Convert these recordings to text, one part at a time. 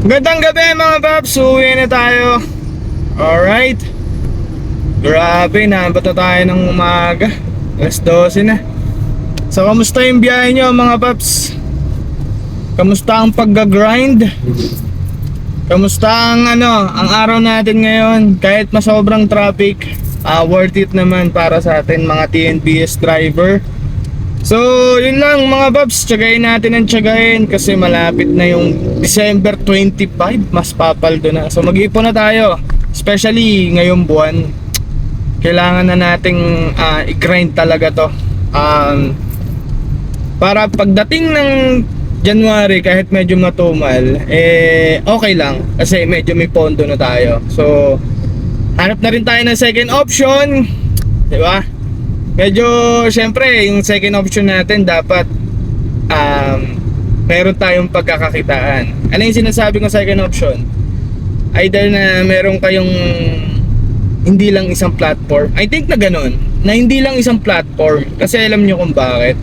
Magandang gabi mga paps, uwi na tayo. Alright. Grabe, naabot na tayo ng umaga. Alas 12 na. So kamusta yung biyahe nyo mga paps? Kamusta ang pagga-grind? Kamusta ang araw natin ngayon? Kahit masobrang traffic, worth it naman para sa atin mga TNBS driver. So yun lang mga paps, tiyagayin natin ang tiyagayin kasi malapit na yung December 25, mas papaldo na. So mag-ipon na tayo, especially ngayong buwan. Kailangan na nating i-grind talaga to, para pagdating ng January, kahit medyo matumal, okay lang kasi medyo may pondo na tayo. So hanap na rin tayo ng second option, di ba? Medyo syempre yung second option natin dapat meron tayong pagkakakitaan. Ano yung sinasabi kong second option? Either na meron kayong hindi lang isang platform. I think na ganun, na hindi lang isang platform, kasi alam nyo kung bakit.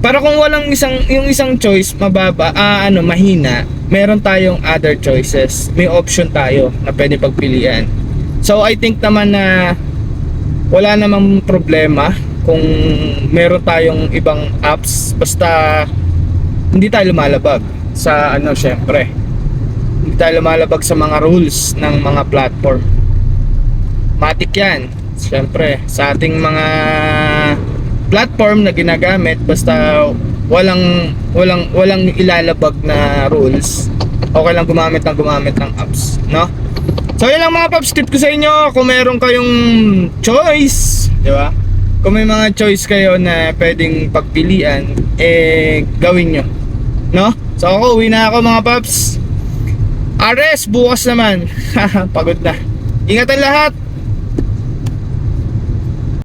Para kung walang yung isang choice mababa, mahina, meron tayong other choices. May option tayo na pwede pagpilian. So I think naman na wala namang problema kung meron tayong ibang apps, basta hindi tayo lumalabag sa syempre hindi tayo lumalabag sa mga rules ng mga platform. Matik yan syempre sa ating mga platform na ginagamit, basta walang ilalabag na rules, okay lang gumamit ng apps, no? So yun lang mga paps, tip ko sa inyo, kung meron kayong choice, di ba? Kung may mga choice kayo na pwedeng pagpilian, gawin nyo, no? So ako, uwi na ako mga paps. Ares, bukas naman. Pagod na. Ingatan lahat.